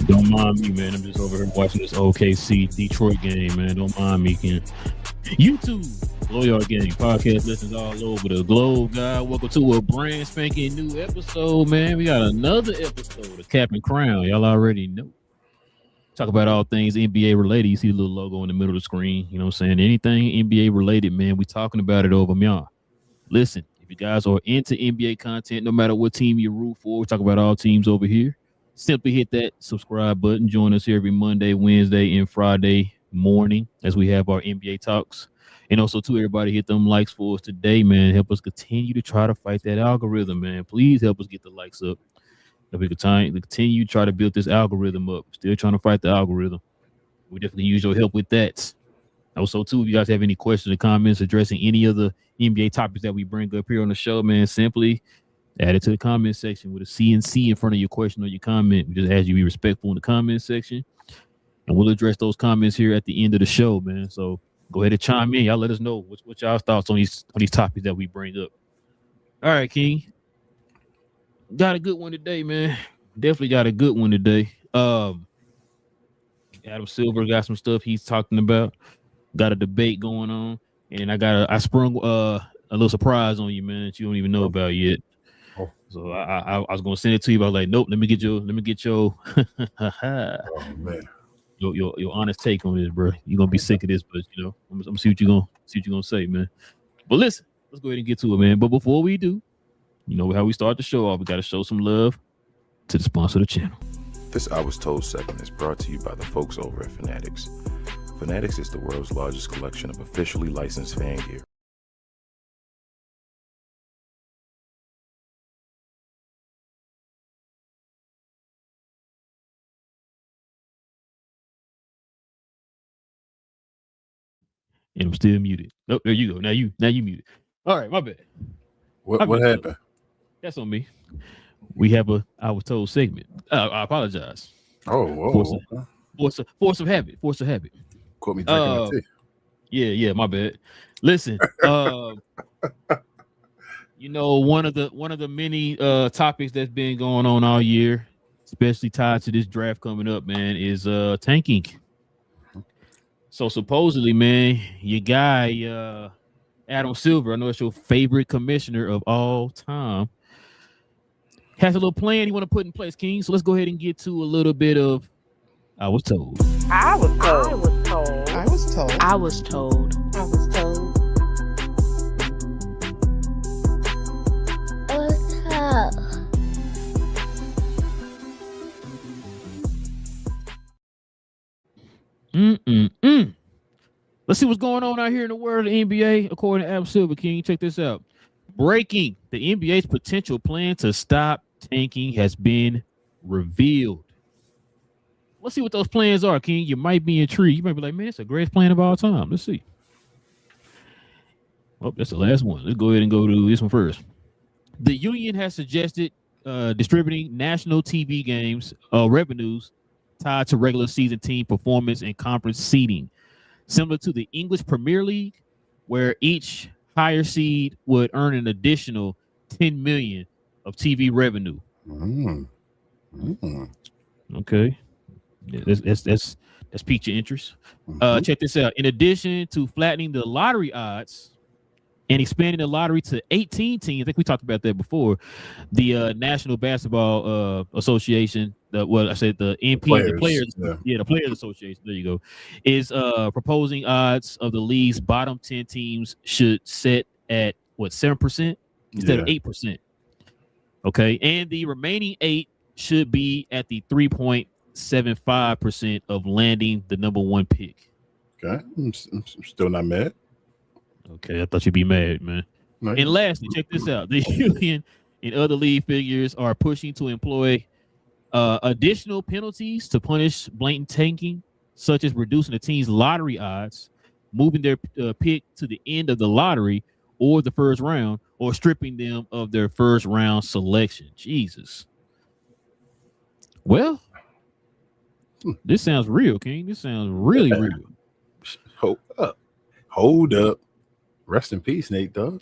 Don't mind me, man. I'm just over here watching this OKC Detroit game, man. Don't mind me, Ken. YouTube, Blow Yard Game, podcast listens all over the globe, guys. Welcome to a brand spanking new episode, man. We got another episode of Cap and Crown. Y'all already know. Talk about all things NBA related. You see the little logo in the middle of the screen. You know what I'm saying? Anything NBA related, man. We talking about it over y'all. Listen, if you guys are into NBA content, no matter what team you root for, we talk about all teams over here. Simply hit that subscribe button. Join us here every Monday, Wednesday, and Friday morning as we have our NBA talks. And also, to everybody, hit them likes for us today, man. Help us continue to try to fight that algorithm, man. Please help us get the likes up. If we continue to try to build this algorithm up. Still trying to fight the algorithm. We definitely use your help with that. Also, too, if you guys have any questions or comments addressing any of the NBA topics that we bring up here on the show, man, simply add it to the comment section with a CNC in front of your question or your comment. We just ask you to be respectful in the comment section. And we'll address those comments here at the end of the show, man. So go ahead and chime in. Y'all let us know what y'all's thoughts on these topics that we bring up. All right, King. Got a good one today, man. Definitely got a good one today. Adam Silver got some stuff he's talking about. Got a debate going on. And I sprung a little surprise on you, man, that you don't even know about yet. So I was gonna send it to you, but I was like, nope, let me get your oh man. Your honest take on this, bro. You're gonna be sick of this, but you know, I'm gonna see what you're gonna say, man. But listen, let's go ahead and get to it, man. But before we do, you know how we start the show off, we gotta show some love to the sponsor of the channel. This I Was Told segment is brought to you by the folks over at Fanatics. Fanatics is the world's largest collection of officially licensed fan gear. And I'm still muted. Oh, there you go. Now you muted. All right, my bad. What happened? That's on me. We have a I Was Told segment. I apologize. Oh, whoa. Force of habit. Caught me drinking tea. Yeah, my bad. Listen, you know, one of the many topics that's been going on all year, especially tied to this draft coming up, man, is tanking. So supposedly, man, your guy Adam Silver, I know it's your favorite commissioner of all time, has a little plan he want to put in place, King. So let's go ahead and get to a little bit of I was told. I was told. I was told. I was told. I was told. Let's see what's going on out here in the world of the NBA. According to Adam Silver, King, check this out. Breaking: the NBA's potential plan to stop tanking has been revealed. Let's see what those plans are, King. You might be intrigued. You might be like, man, it's the greatest plan of all time. Let's see. Oh, that's the last one. Let's go ahead and go to this one first. The union has suggested distributing national TV games revenues tied to regular season team performance and conference seeding, similar to the English Premier League, where each higher seed would earn an additional $10 million of TV revenue. Okay, that's piqued your interest. Check this out. In addition to flattening the lottery odds, and expanding the lottery to 18 teams. I think we talked about that before. The National Basketball Association, the NP, the players, the Players Association. There you go. Is proposing odds of the league's bottom 10 teams should set at 7% instead of 8%. Okay, and the remaining 8 should be at the 3.75% of landing the number 1 pick. Okay, I'm still not mad. Okay, I thought you'd be mad, man. Nice. And lastly, check this out. The union and other league figures are pushing to employ additional penalties to punish blatant tanking, such as reducing the team's lottery odds, moving their pick to the end of the lottery or the first round, or stripping them of their first round selection. Jesus. Well, this sounds real, King. This sounds really real. Hold up. Rest in peace, Nate Dogg.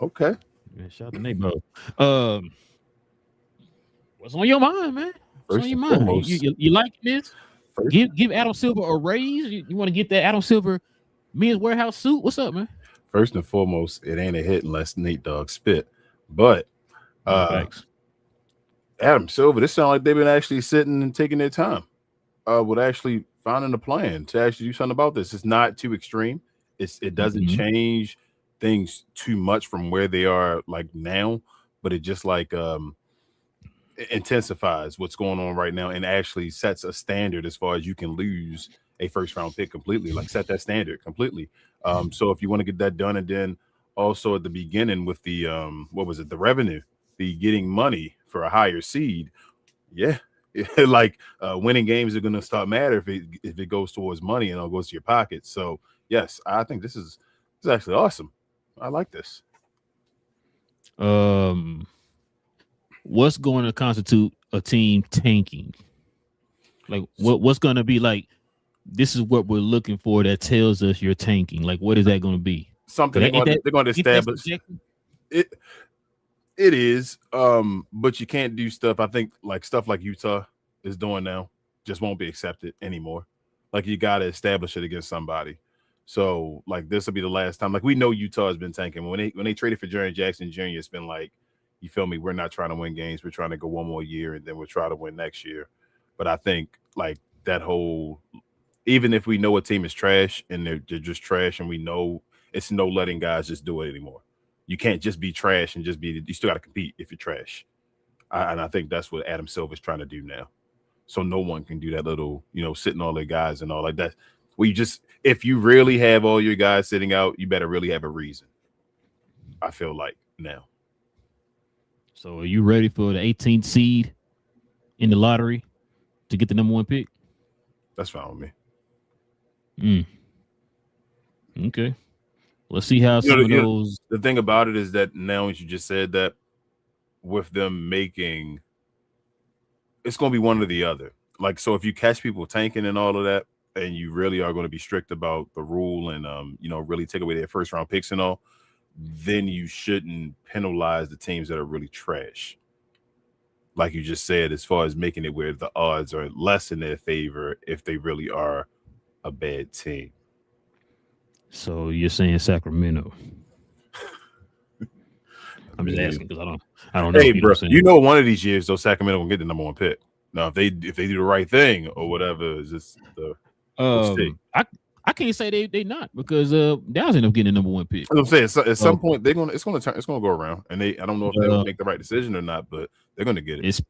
Okay. Man, shout out to Nate, bro. What's on your mind, man? What's on your mind? You like this? Give Adam Silver a raise. You want to get that Adam Silver Men's Warehouse suit? What's up, man? First and foremost, it ain't a hit unless Nate Dogg spit. But Adam Silver, this sounds like they've been actually sitting and taking their time with actually finding a plan to actually do something about this. It's not too extreme. It doesn't change things too much from where they are like now, but it just like intensifies what's going on right now and actually sets a standard as far as you can lose a first round pick completely, like set that standard completely. So if you want to get that done, and then also at the beginning with the the revenue, the getting money for a higher seed, like winning games are going to start matter if it goes towards money and it goes to your pocket. So yes, I think this is actually awesome. I like this. What's going to constitute a team tanking? Like what's going to be like? This is what we're looking for that tells us you're tanking. Like, what is that going to be? Something they're going to establish. It is, but you can't do stuff. I think stuff like Utah is doing now just won't be accepted anymore. Like you got to establish it against somebody. So like this will be the last time. Like we know Utah has been tanking when they traded for Jaren Jackson Jr. It's been like, you feel me? We're not trying to win games. We're trying to go one more year and then we'll try to win next year. But I think like that whole, even if we know a team is trash and they're just trash and we know it's no letting guys just do it anymore. You can't just be trash and you still got to compete if you're trash. And I think that's what Adam Silver's trying to do now. So no one can do that little, sitting all their guys and all like that. If you really have all your guys sitting out, you better really have a reason. I feel like now. So are you ready for the 18th seed in the lottery to get the number 1 pick? That's fine with me. Okay. Let's see how some of those. The thing about it is that now, as you just said, that with them making, it's going to be one or the other. Like, so if you catch people tanking and all of that, and you really are going to be strict about the rule and, really take away their first round picks and all, then you shouldn't penalize the teams that are really trash. Like you just said, as far as making it where the odds are less in their favor if they really are a bad team. So you're saying Sacramento? I'm just asking because I don't know. Hey, bro, one of these years though, Sacramento will get the number 1 pick. Now, if they do the right thing or whatever, is just the I can't say they not because Dallas ended up getting the number 1 pick. I'm saying at some point it's gonna go around, and I don't know if they'll make the right decision or not, but they're gonna get it.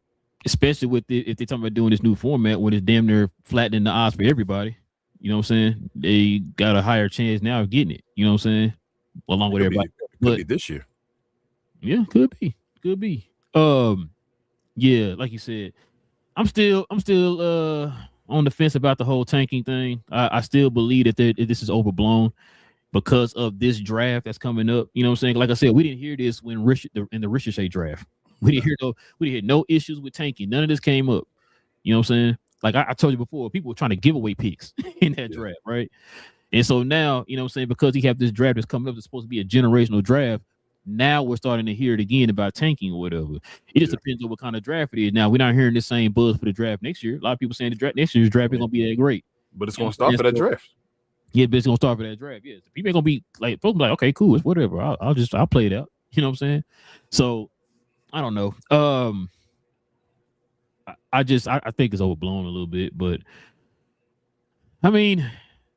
Especially if they're talking about doing this new format where it's damn near flattening the odds for everybody. You know what I'm saying? They got a higher chance now of getting it. You know what I'm saying? Along with everybody. Could be this year. Yeah, could be. Yeah, like you said, I'm still on the fence about the whole tanking thing. I still believe that this is overblown because of this draft that's coming up. You know what I'm saying? Like I said, we didn't hear this when in the Ricochet draft. We didn't hear no issues with tanking. None of this came up. You know what I'm saying? Like I told you before, people were trying to give away picks in that draft, right? And so now, you know what I'm saying, because he have this draft that's coming up that's supposed to be a generational draft, now we're starting to hear it again about tanking or whatever. It just depends on what kind of draft it is. Now, we're not hearing the same buzz for the draft next year. A lot of people saying the draft next year's draft is going to be that great. But it's going to start for that draft. Yeah, but it's gonna start for that draft. Yeah, people ain't gonna be like, folks be like, okay, cool, it's whatever. I'll play it out. You know what I'm saying? So I don't know. I think it's overblown a little bit, but I mean,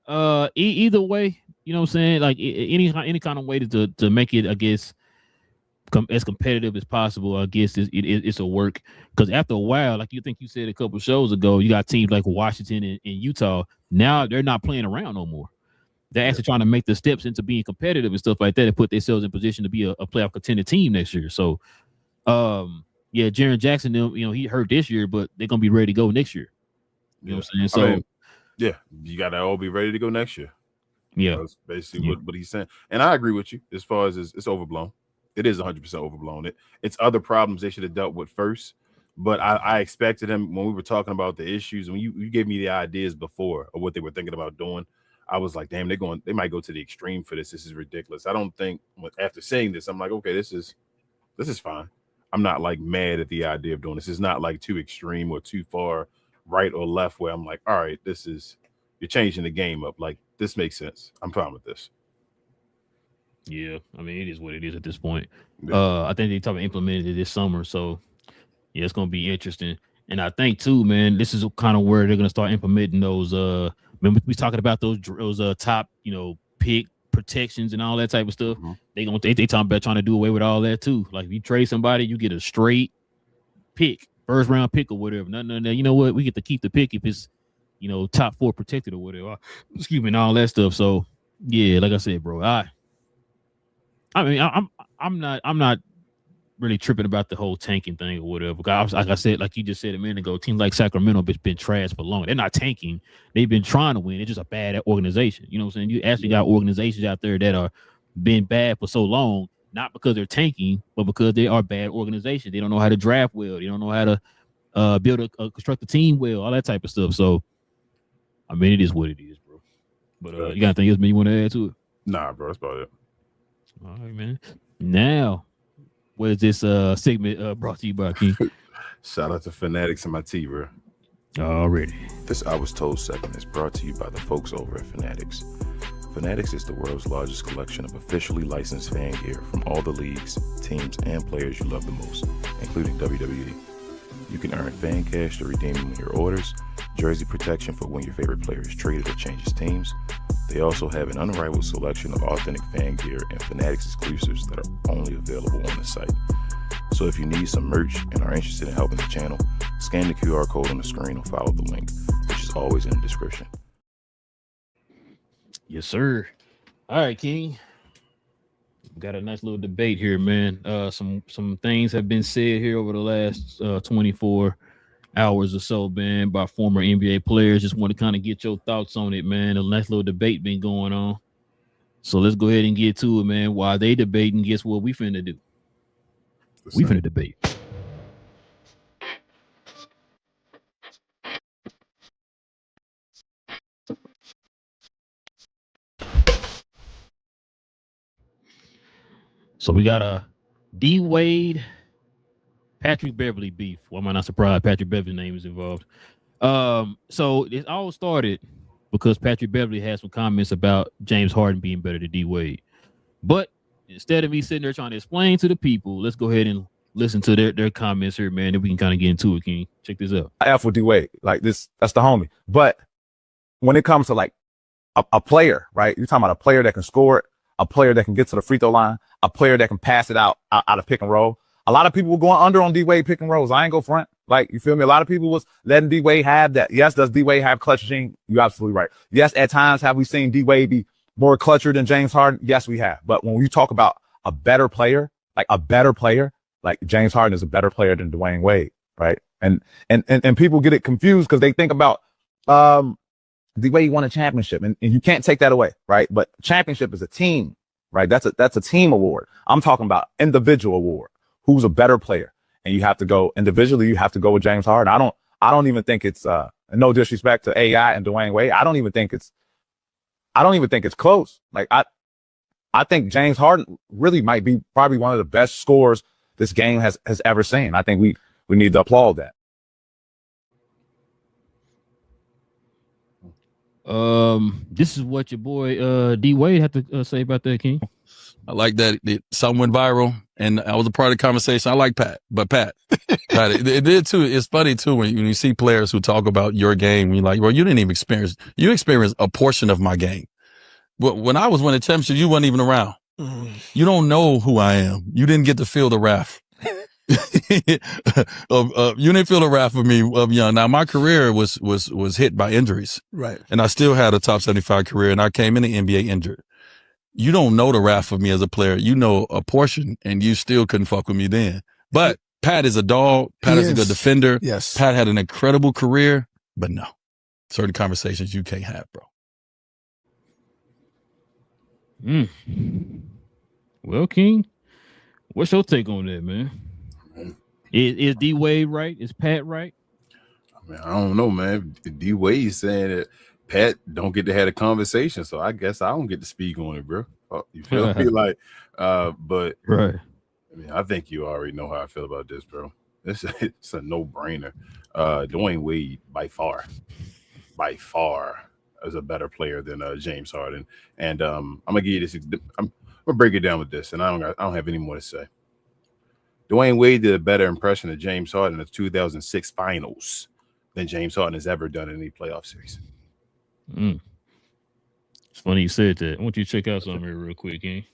either way, you know what I'm saying? Like any kind of way to make it, I guess, as competitive as possible. I guess it's a work, because after a while, like you said a couple shows ago, you got teams like Washington and Utah. Now they're not playing around no more. They're actually trying to make the steps into being competitive and stuff like that, and put themselves in position to be a playoff contender team next year. So, yeah, Jaren Jackson, he hurt this year, but they're gonna be ready to go next year. You know what I'm saying? So, I mean, yeah, you gotta all be ready to go next year. Yeah, that's basically what he's saying, and I agree with you as far as it's overblown. It is 100% overblown. It's other problems they should have dealt with first. But I expected him when we were talking about the issues, when you gave me the ideas before of what they were thinking about doing. I was like, damn, they might go to the extreme for this. This is ridiculous. I don't think after saying this, I'm like, okay, this is fine. I'm not like mad at the idea of doing this. It's not like too extreme or too far right or left where I'm like, all right, you're changing the game up. Like, this makes sense. I'm fine with this. Yeah, I mean, it is what it is at this point. Yeah. I think they talking about implementing it this summer, so yeah, it's gonna be interesting. And I think too, man, this is kind of where they're gonna start implementing those. Remember we talking about those top, pick protections and all that type of stuff. Mm-hmm. They talking about trying to do away with all that too. Like if you trade somebody, you get a straight pick, first round pick or whatever. Nothing. You know what? We get to keep the pick if it's top 4 protected or whatever. Excuse me, and all that stuff. So yeah, like I said, bro, I mean, I'm not really tripping about the whole tanking thing or whatever. Because like I said, like you just said a minute ago, teams like Sacramento have been trash for long. They're not tanking. They've been trying to win. It's just a bad organization. You know what I'm saying? You actually got organizations out there that are been bad for so long, not because they're tanking, but because they are bad organizations. They don't know how to draft well. They don't know how to build construct a team well, all that type of stuff. So, I mean, it is what it is, bro. But you got anything else you want to add to it? Nah, bro, that's about it. All right, man. Now, what is this segment brought to you by, King? Shout out to Fanatics and my T, bro. Already. This I Was Told segment is brought to you by the folks over at Fanatics. Fanatics is the world's largest collection of officially licensed fan gear from all the leagues, teams, and players you love the most, including WWE. You can earn fan cash to redeem them in your orders, jersey protection for when your favorite player is traded or changes teams. They also have an unrivaled selection of authentic fan gear and Fanatics exclusives that are only available on the site. So if you need some merch and are interested in helping the channel, scan the QR code on the screen or follow the link, which is always in the description. Yes, sir. All right, King. Got a nice little debate here, man. Some things have been said here over the last 24 hours or so, man, by former NBA players. Just want to kind of get your thoughts on it, man. A nice little debate been going on. So let's go ahead and get to it, man. While they debating, guess what we finna do? We finna debate. So we got a D Wade, Patrick Beverly beef. Why am I not surprised Patrick Beverly's name is involved? So it all started because Patrick Beverly had some comments about James Harden being better than D Wade. But instead of me sitting there trying to explain to the people, let's go ahead and listen to their comments here, man. Then we can kind of get into it. King, check this out. I F with D Wade, like this. That's the homie. But when it comes to like a player, right? You're talking about a player that can score it, a player that can get to the free throw line, a player that can pass it out of pick and roll. A lot of people were going under on D Wade pick and rolls. I ain't go front. Like, you feel me? A lot of people was letting D Wade have that. Yes, does D Wade have clutch gene? You're absolutely right. Yes, at times have we seen D Wade be more clutcher than James Harden? Yes, we have. But when you talk about a better player, like James Harden is a better player than Dwyane Wade, right? And people get it confused because they think about D Wade won a championship, and you can't take that away, right? But championship is a team, right? That's a team award. I'm talking about individual award. Who's a better player? And you have to go individually. You have to go with James Harden. I don't even think it's no disrespect to AI and Dwyane Wade. I don't even think it's close. Like I think James Harden really might be probably one of the best scorers this game has ever seen. I think we need to applaud that. This is what your boy D Wade had to say about that, King. I like that something went viral, and I was a part of the conversation. I like Pat, but Pat, it did too. It's funny too when you see players who talk about your game. You're like, well, you didn't even experience. You experienced a portion of my game. But when I was winning championships, you wasn't even around. You don't know who I am. You didn't get to feel the wrath. You didn't feel the wrath of me of young. Now my career was hit by injuries, right? And I still had a top 75 career, and I came in the NBA injured. You don't know the wrath of me as a player. You know a portion, and you still couldn't fuck with me then. But Pat is a dog. Pat is a good defender. Yes. Pat had an incredible career, but no, certain conversations you can't have, bro. Well, King, what's your take on that, man? Is D Wade right? Is Pat right? I mean, I don't know, man. D Wade saying that Pat don't get to have a conversation, so I guess I don't get to speak on it, bro. You feel me? Like, but right. I mean, I think you already know how I feel about this, bro. It's a no-brainer. Dwyane Wade by far is a better player than James Harden. And I'm gonna give you this. I'm gonna break it down with this, and I don't have any more to say. Dwyane Wade did a better impression of James Harden in the 2006 finals than James Harden has ever done in any playoff series. It's funny you said that. I want you to check out something here real quick, King.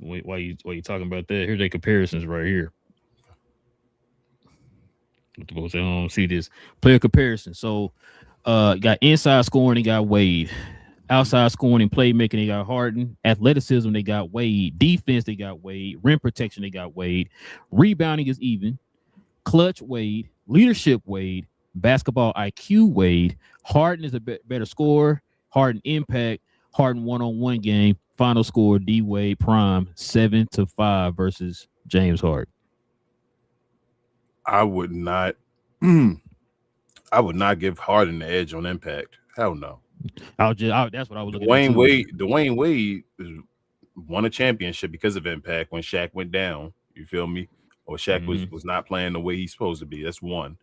Wait, while you talking about that, here's their comparisons right here. See this player comparison. So, got inside scoring, they got Wade. Outside scoring and playmaking, they got Harden. Athleticism, they got Wade. Defense, they got Wade. Rim protection, they got Wade. Rebounding is even. Clutch, Wade. Leadership, Wade. Basketball IQ, Wade. Harden is a better scorer. Harden impact. Harden one-on-one game. Final score, D Wade prime 7-5 versus James Harden. I would not give Harden the edge on impact. Hell no. That's what I was looking at. Dwyane Wade won a championship because of impact when Shaq went down. You feel me? Or Shaq was not playing the way he's supposed to be. That's one.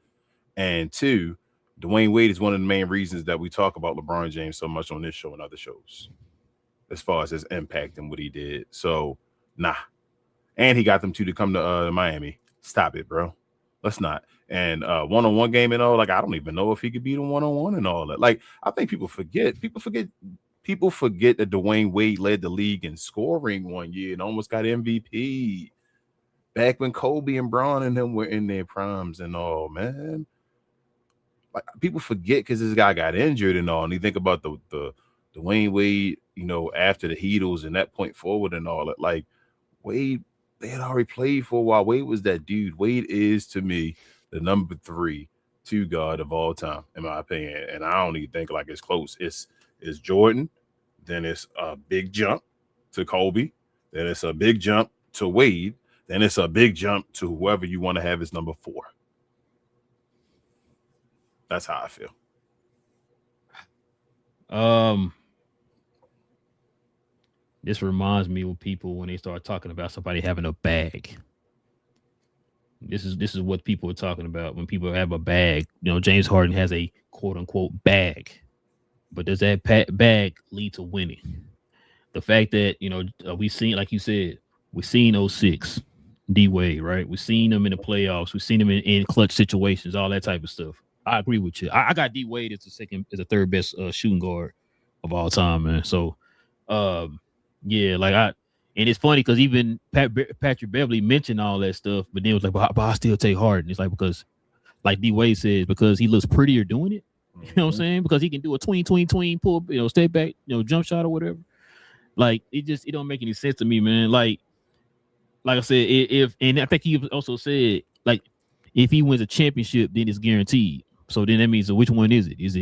And two, Dwyane Wade is one of the main reasons that we talk about LeBron James so much on this show and other shows, as far as his impact and what he did. So, nah. And he got them two to come to Miami. Stop it, bro. Let's not. And one-on-one game and all, like, I don't even know if he could beat him one-on-one and all that. Like, I think people forget that Dwyane Wade led the league in scoring one year and almost got MVP back when Kobe and Bron and them were in their primes and all, man. Like, people forget because this guy got injured and all, and you think about the Dwyane Wade, you know, after the Heatles and that point forward and all that. Like, Wade, they had already played for a while. Wade was that dude. Wade is, to me, the number 3 2 guard of all time, in my opinion. And I don't even think like it's close. It's Jordan, then it's a big jump to Kobe, then it's a big jump to Wade, then it's a big jump to whoever you want to have as number 4. That's how I feel. This reminds me of people when they start talking about somebody having a bag. This is what people are talking about when people have a bag. You know, James Harden has a quote unquote bag, but does that bag lead to winning? The fact that, you know, we've seen, like you said, we've seen 06 D Wade, right? We've seen him in the playoffs. We've seen him in clutch situations, all that type of stuff. I agree with you. I got D Wade as the third best shooting guard of all time, man. So, yeah, like and it's funny because even Patrick Beverly mentioned all that stuff, but then it was like, but I still take Harden. It's like, because, like D Wade says, because he looks prettier doing it. You know what I'm saying? Because he can do a tween pull, you know, step back, you know, jump shot or whatever. Like, it don't make any sense to me, man. Like I said, and I think he also said, like, if he wins a championship, then it's guaranteed. So then that means, so which one is it? Is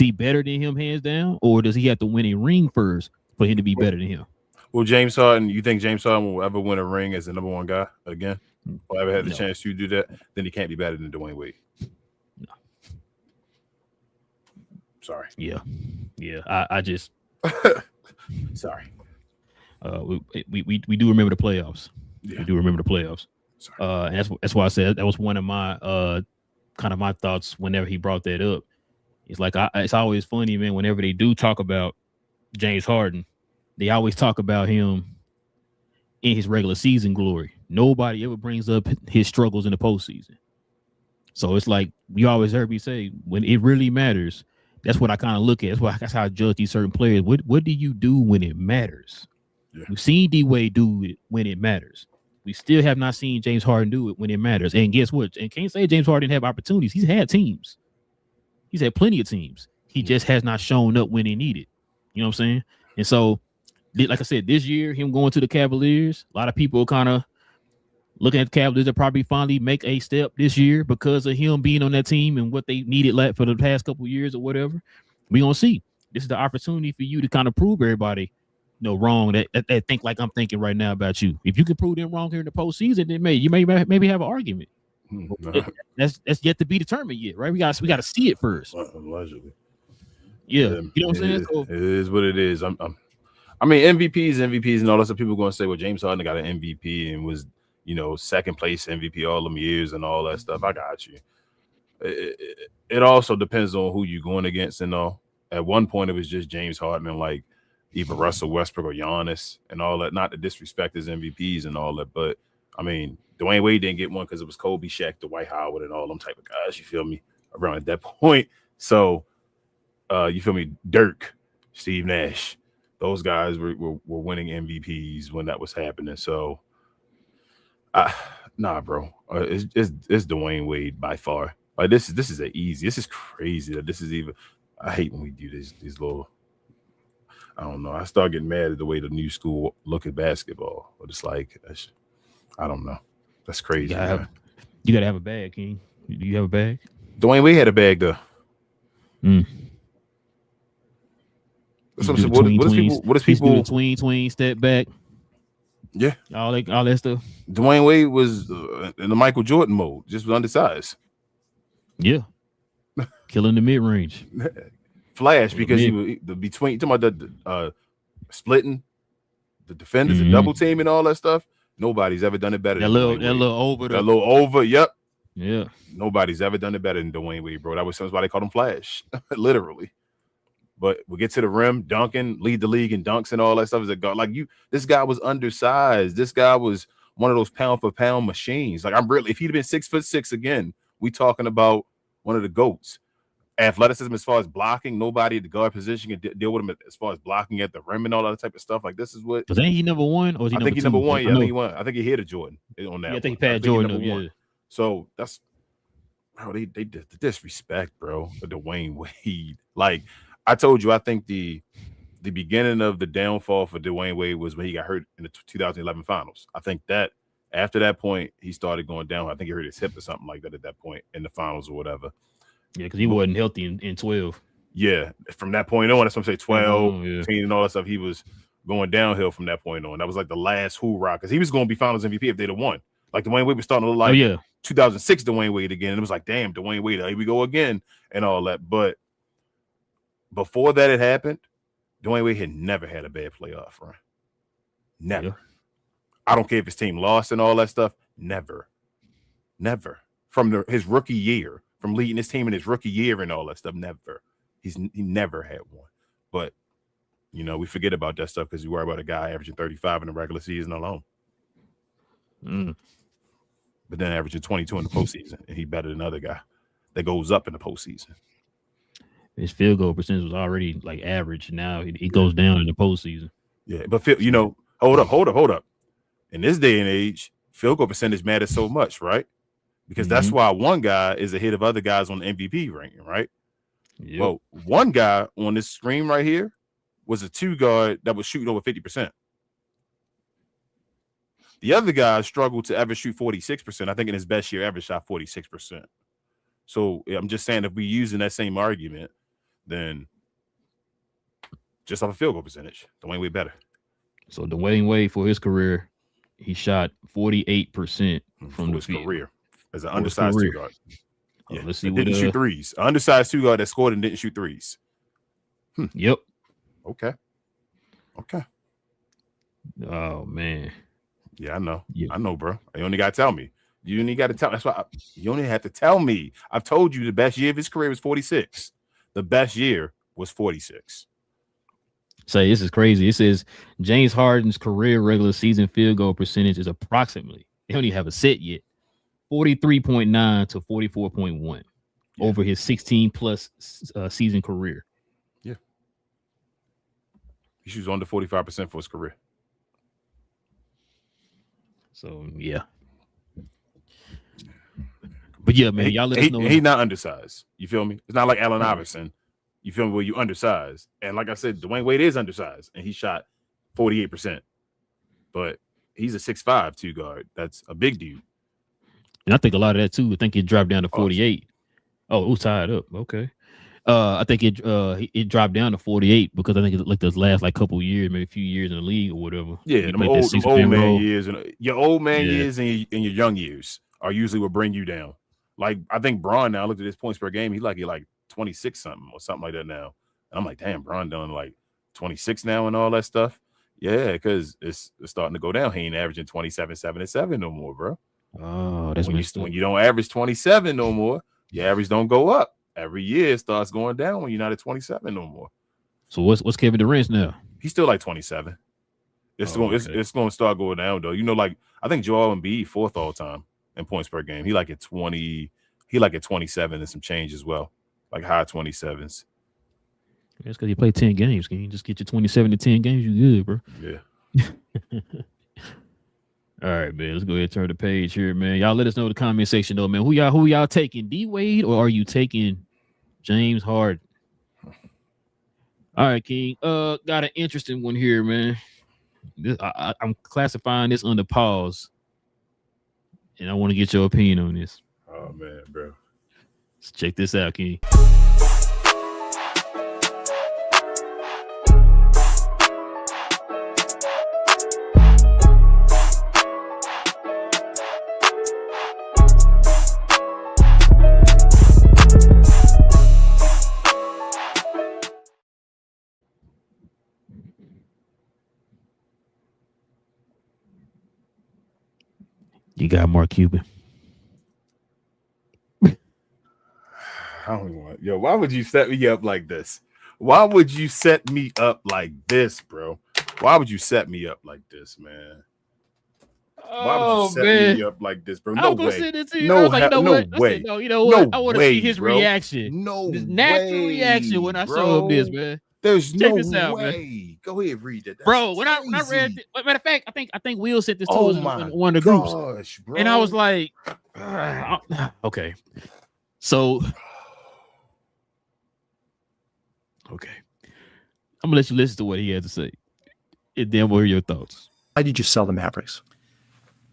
he better than him hands down, or does he have to win a ring first for him to be better than him? Well, James Harden, you think James Harden will ever win a ring as the number 1 guy again? Or ever had the chance to do that? Then he can't be better than Dwyane Wade. No. Sorry. Yeah. I just sorry. We do remember the playoffs. Yeah. We do remember the playoffs. Sorry. And that's why I said that was one of my kind of my thoughts whenever he brought that up. It's like it's always funny, man. Whenever they do talk about James Harden, they always talk about him in his regular season glory. Nobody ever brings up his struggles in the postseason. So it's like we always heard me say, when it really matters, that's what I kind of look at. That's how I judge these certain players. What do you do when it matters? Yeah. We've seen D-Wade do it when it matters. We still have not seen James Harden do it when it matters. And guess what? And can't say James Harden didn't have opportunities. He's had teams. He's had plenty of teams. He just has not shown up when he needed. You know what I'm saying? And so, like I said, this year, him going to the Cavaliers, a lot of people kind of looking at the Cavaliers that probably finally make a step this year because of him being on that team and what they needed for the past couple of years or whatever. We're going to see. This is the opportunity for you to kind of prove everybody wrong that think like I'm thinking right now about you. If you can prove them wrong here in the postseason, then you may have an argument. That's yet to be determined yet, right? We got to see it first. Allegedly. Yeah. You know what I'm saying? So, it is what it is. I mean, MVPs and all that stuff. People are going to say, well, James Harden got an MVP and was, second place MVP all them years and all that stuff. I got you. It also depends on who you're going against and all. At one point, it was just James Harden and like either Russell Westbrook or Giannis and all that. Not to disrespect his MVPs and all that, but I mean, Dwyane Wade didn't get one because it was Kobe, Shaq, Dwight Howard, and all them type of guys. You feel me? Around at that point, so you feel me? Dirk, Steve Nash, those guys were winning MVPs when that was happening. So, nah, bro, it's Dwyane Wade by far. Like this is easy. This is crazy that this is even. I hate when we do these little. I don't know. I start getting mad at the way the new school look at basketball, but it's like I don't know. That's crazy. You gotta have a bag, King. Do you have a bag? Dwyane Wade had a bag though. What is people tween step back? Yeah, all that stuff. Dwyane Wade was in the Michael Jordan mode, just was undersized. Yeah, killing the mid range. Flash because he was between talking about the splitting the defenders, the double team, and all that stuff. Nobody's ever done it better. That little over. Yep. Yeah. Nobody's ever done it better than Dwyane Wade, bro. That was why they called him Flash, literally. But we get to the rim, dunking, lead the league in dunks and all that stuff. As a guard, like this guy was undersized. This guy was one of those pound for pound machines. Like if he'd have been 6'6" again, we talking about one of the GOATs. Athleticism as far as blocking, nobody at the guard position can deal with him as far as blocking at the rim and all that type of stuff. Like this is what. Was he number one or is he I think he's number one. Yeah, I think he won. I think he hit a Jordan on that. Yeah, I think he passed Jordan. Yeah. So that's bro. They did the disrespect, bro. For Dwyane Wade. Like I told you, I think the beginning of the downfall for Dwyane Wade was when he got hurt in the 2011 finals. I think that after that point he started going down. I think he hurt his hip or something like that at that point in the finals or whatever. Yeah, because he wasn't healthy in 12. Yeah, from that point on, that's what I'm saying, 12, 13, and all that stuff, he was going downhill from that point on. That was like the last hoorah, because he was going to be finals MVP if they'd have won. Like Dwyane Wade was starting to look like 2006 Dwyane Wade again. And it was like, damn, Dwyane Wade, here we go again, and all that. But before that had happened, Dwyane Wade had never had a bad playoff run. Never. Yeah. I don't care if his team lost and all that stuff. Never. From his rookie year. From leading his team in his rookie year and all that stuff, never. He never had one. But, we forget about that stuff because you worry about a guy averaging 35 in the regular season alone. But then averaging 22 in the postseason, and he better than another guy that goes up in the postseason. His field goal percentage was already like average. Now it goes down in the postseason. Yeah, but hold up. In this day and age, field goal percentage matters so much, right? Because that's why one guy is ahead of other guys on the MVP ranking, right? Yep. Well, one guy on this screen right here was a 2-guard that was shooting over 50%. The other guy struggled to ever shoot 46%. I think in his best year ever shot 46%. So I'm just saying, if we're using that same argument, then just off a field goal percentage, Dwyane Wade better. So Dwyane Wade for his career, he shot 48% from his career. As an undersized 2-guard. Yeah, let's see. Didn't shoot threes. An undersized 2-guard that scored and didn't shoot threes. Yep. Okay. Oh man. Yeah, I know. Yeah. I know, bro. You only got to tell me. You only got to tell. That's why you only have to tell me. I've told you the best year of his career was 46. The best year was 46. Say this is crazy. It says James Harden's career regular season field goal percentage is approximately, they don't even have a set yet, 43.9 to 44.1 over his 16 plus season career. Yeah. He shoots under 45% for his career. So yeah. But yeah, man, y'all let us know. He's not undersized. You feel me? It's not like Allen Iverson. You feel me? Where you undersized. And like I said, Dwayne Wade is undersized and he shot 48%. But he's a 6'5" two guard. That's a big dude. And I think a lot of that too. I think it dropped down to 48. Oh, it was tied up. Okay. I think it dropped down to 48 because I think it like those last like couple years, maybe a few years in the league or whatever. Yeah, them old man years and your old man years and your young years are usually what bring you down. Like I think Bron now, I looked at his points per game, he like 26 something or something like that now. And I'm like, damn, Bron done like 26 now and all that stuff. Yeah, because it's starting to go down. He ain't averaging 27, 7, and 7 no more, bro. Oh, that's when you don't average 27 no more, your average don't go up. Every year it starts going down when you're not at 27 no more. So what's Kevin Durant's now? He's still like 27. It's going to start going down though. You know, like I think Joel Embiid fourth all time in points per game. He like at 20. He like at 27 and some change as well, like high 27s. That's because you play 10 games. Can you just get your 27 to 10 games? You good, bro? Yeah. All right, man. Let's go ahead and turn the page here, man. Y'all let us know in the comment section, though, man. Who y'all taking? D Wade or are you taking James Harden? All right, King. Got an interesting one here, man. I'm classifying this under pause, and I want to get your opinion on this. Oh man, bro. Let's check this out, King. You got Mark Cuban. I don't even want. Yo, why would you set me up like this? Why would you set me up like this, bro? Why would you set me up like this, man? Why would you set me up like this, bro? No way. No way. No, you know what? I want to see his bro. reaction. No his natural reaction when I show him this, man. There's Check no this out, way. Man. Go ahead, read it. That's bro, when crazy. I read it, matter of fact, I think Will sent this to us in one of the groups. Bro. And I was like, okay. So okay. I'm gonna let you listen to what he had to say. And then what are your thoughts? Why did you sell the Mavericks?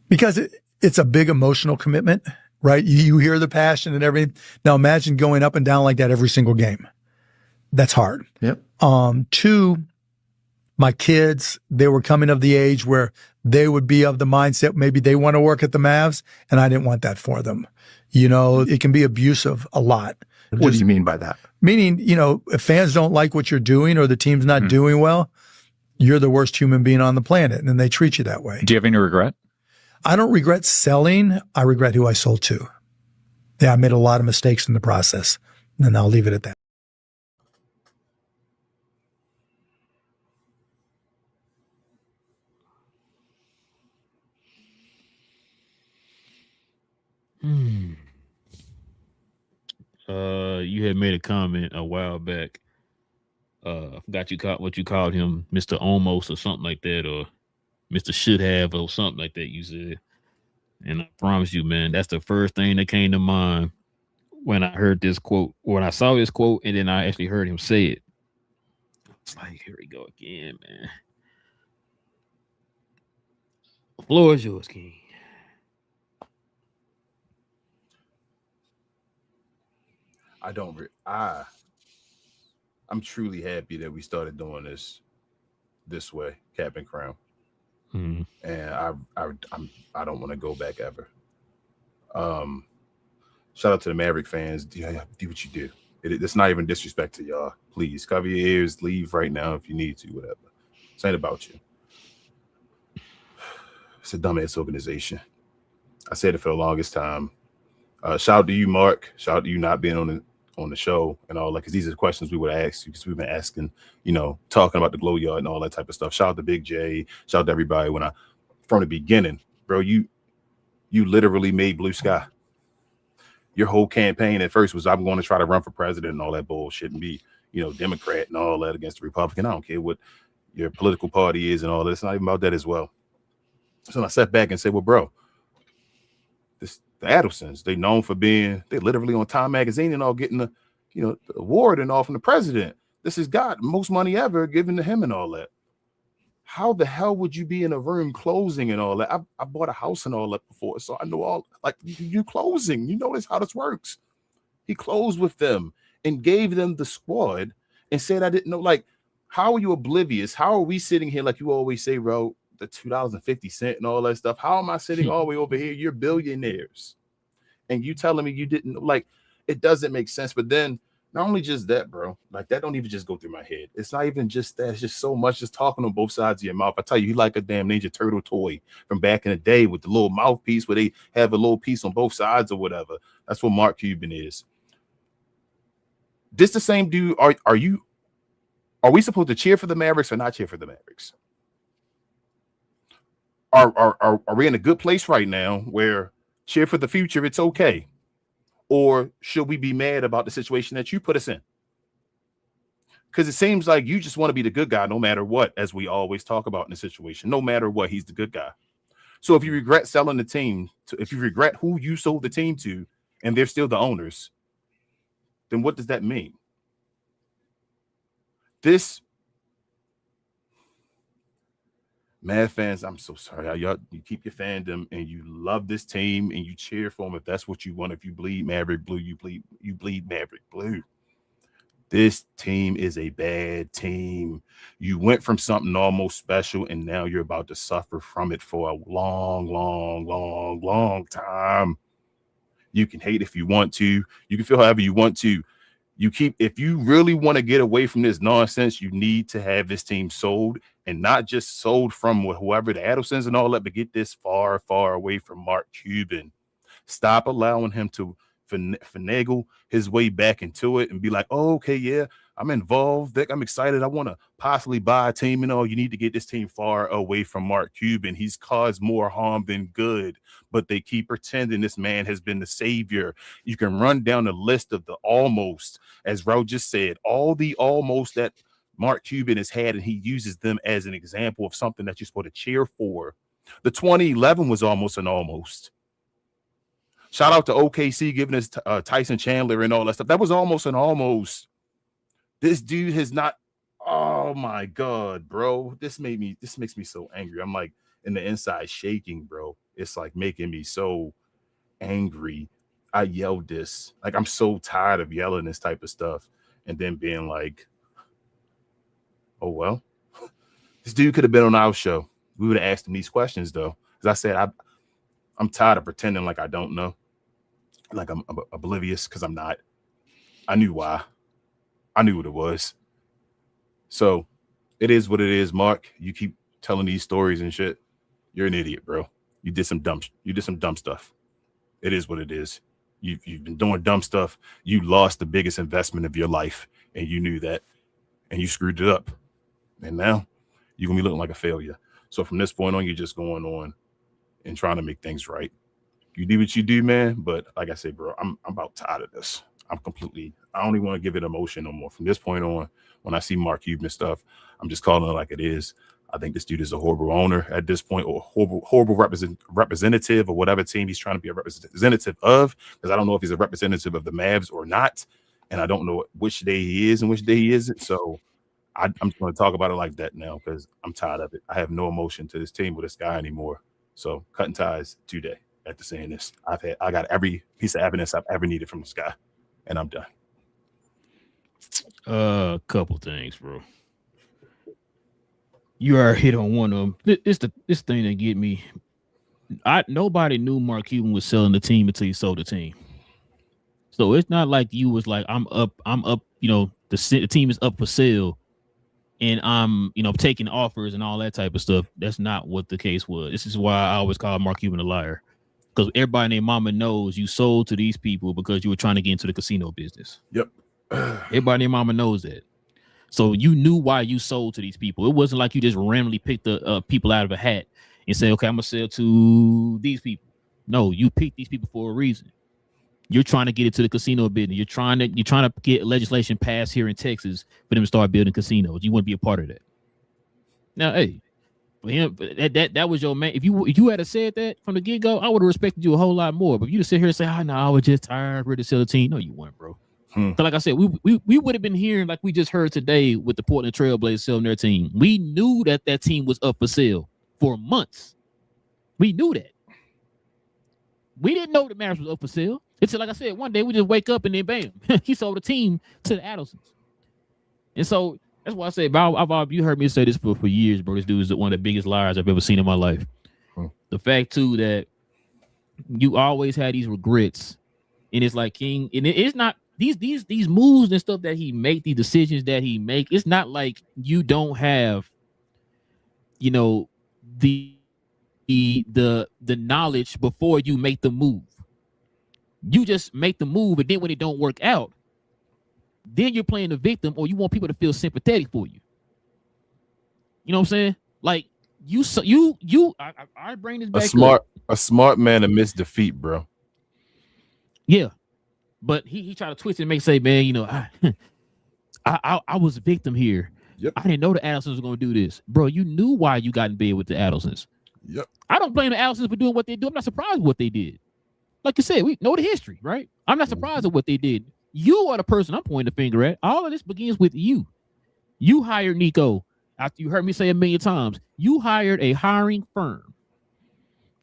Because it's a big emotional commitment, right? You hear the passion and everything. Now imagine going up and down like that every single game. That's hard. Yep. 2, my kids, they were coming of the age where they would be of the mindset, maybe they want to work at the Mavs, and I didn't want that for them. You know, it can be abusive a lot. What do you mean by that? Meaning, you know, if fans don't like what you're doing or the team's not doing well, you're the worst human being on the planet, and they treat you that way. Do you have any regret? I don't regret selling. I regret who I sold to. Yeah, I made a lot of mistakes in the process, and I'll leave it at that. You had made a comment a while back. I forgot what you called him, Mr. Almost or something like that, or Mr. Should Have or something like that. You said, and I promise you, man, that's the first thing that came to mind when I heard this quote. When I saw this quote, and then I actually heard him say it. It's like, here we go again, man. The floor is yours, King. I'm truly happy that we started doing this way, Cap and Crown. Mm-hmm. And I don't want to go back ever. Shout out to the Maverick fans. Do what you do. It's not even disrespect to y'all. Please cover your ears. Leave right now if you need to. Whatever. This ain't about you. It's a dumbass organization. I said it for the longest time. Shout out to you, Mark. Shout out to you not being on the on the show and all, like, because these are the questions we would ask you, because we've been asking, talking about the glow yard and all that type of stuff. Shout out to Big J, shout out to everybody. From the beginning, bro, you literally made Blue Sky. Your whole campaign at first was, I'm going to try to run for president and all that bullshit and be, Democrat and all that against the Republican. I don't care what your political party is and all that. It's not even about that as well. So I sat back and said, well, bro, the Adelsons, they known for being, they literally on Time Magazine and all, getting the award and all from the president. This has got most money ever given to him and all that. How the hell would you be in a room closing and all that? I bought a house and all that before, so I know all, like, you closing. You notice how this works. He closed with them and gave them the squad and said, I didn't know. Like, how are you oblivious? How are we sitting here, like you always say, bro, the $2.50 and all that stuff? How am I sitting all the way over here? You're billionaires. And you telling me you didn't know? Like, it doesn't make sense. But then, not only just that, bro, like, that don't even just go through my head. It's not even just that. It's just so much just talking on both sides of your mouth. I tell you, like a damn Ninja Turtle toy from back in the day with the little mouthpiece where they have a little piece on both sides or whatever. That's what Mark Cuban is. This the same dude. Are we supposed to cheer for the Mavericks or not cheer for the Mavericks? Are we in a good place right now where cheer for the future, it's okay? Or should we be mad about the situation that you put us in? Because it seems like you just want to be the good guy no matter what, as we always talk about in the situation. No matter what, he's the good guy. So if you regret selling the team, if you regret who you sold the team to, and they're still the owners, then what does that mean? This, Mad fans, I'm so sorry. Y'all, you keep your fandom and you love this team and you cheer for them if that's what you want. If you bleed Maverick Blue, you bleed Maverick Blue. This team is a bad team. You went from something almost special and now you're about to suffer from it for a long, long, long, long time. You can hate if you want to. You can feel however you want to. If you really want to get away from this nonsense, you need to have this team sold, and not just sold from whoever, the Adelsons and all that, but get this far, far away from Mark Cuban. Stop allowing him to finagle his way back into it and be like, oh, okay, yeah, I'm involved. I'm excited. I want to possibly buy a team and all. You need to get this team far away from Mark Cuban. He's caused more harm than good, but they keep pretending this man has been the savior. You can run down the list of the almost, as Ro just said, all the almost that Mark Cuban has had, and he uses them as an example of something that you're supposed to cheer for. The 2011 was almost an almost. Shout out to OKC giving us Tyson Chandler and all that stuff. That was almost an almost. This dude has not. Oh my God, bro. This makes me so angry. I'm like in the inside shaking, bro. It's like making me so angry. I yelled this. Like, I'm so tired of yelling this type of stuff and then being like, oh, well, this dude could have been on our show. We would have asked him these questions, though. Because I said, I'm tired of pretending like I don't know. Like I'm oblivious, because I'm not. I knew why. I knew what it was. So it is what it is, Mark. You keep telling these stories and shit. You're an idiot, bro. You did some dumb stuff. It is what it is. You've been doing dumb stuff. You lost the biggest investment of your life, and you knew that, and you screwed it up. And now you're gonna be looking like a failure. So from this point on, you're just going on and trying to make things right. You do what you do, man. But like I said, bro, I'm about tired of this. I don't even want to give it emotion no more. From this point on, when I see Mark Cuban stuff, I'm just calling it like it is. I think this dude is a horrible owner at this point, or horrible representative, or whatever team he's trying to be a representative of, because I don't know if he's a representative of the Mavs or not. And I don't know which day he is and which day he isn't. So I'm just going to talk about it like that now, because I'm tired of it. I have no emotion to this team or this guy anymore. So cutting ties today after saying this. I got every piece of evidence I've ever needed from this guy, and I'm done. A couple things, bro. You are hit on one of them. This thing that get me. Nobody knew Mark Cuban was selling the team until he sold the team. So it's not like you was like, I'm up. The team is up for sale, and I'm taking offers and all that type of stuff. That's not what the case was. This is why I always call Mark Cuban a liar. Because everybody and their mama knows you sold to these people because you were trying to get into the casino business. Yep. Everybody and their mama knows that. So you knew why you sold to these people. It wasn't like you just randomly picked the people out of a hat and said, okay, I'm gonna sell to these people. No, you picked these people for a reason. You're trying to get into the casino business. You're trying to get legislation passed here in Texas for them to start building casinos. You want to be a part of that. Now, hey, for him, that was your man. If you had said that from the get-go, I would have respected you a whole lot more. But you just sit here and say, no, I was just tired, ready to sell the team. No, you weren't, bro. So like I said, we would have been hearing like we just heard today with the Portland Trailblazers selling their team. We knew that team was up for sale for months. We knew that. We didn't know the Mavericks was up for sale. It's like I said, one day we just wake up and then bam, he sold the team to the Adelsons. And so that's why I say, you heard me say this for years, bro. This dude is one of the biggest liars I've ever seen in my life. The fact too that you always had these regrets, and it's like King, and it's not these moves and stuff that he make, these decisions that he make. It's not like you don't have, the knowledge before you make the move. You just make the move, and then when it don't work out, then you're playing the victim, or you want people to feel sympathetic for you. You know what I'm saying? Like I bring this back. A smart man amidst defeat, bro. Yeah, but he tried to twist it and say, man, I was a victim here. Yep. I didn't know the Adelsons were going to do this, bro. You knew why you got in bed with the Adelsons. Yep. I don't blame the Adelsons for doing what they do. I'm not surprised with what they did. Like you said, we know the history, right? I'm not surprised at what they did. You are the person I'm pointing the finger at. All of this begins with you. You hired Nico. After you heard me say a million times, you hired a hiring firm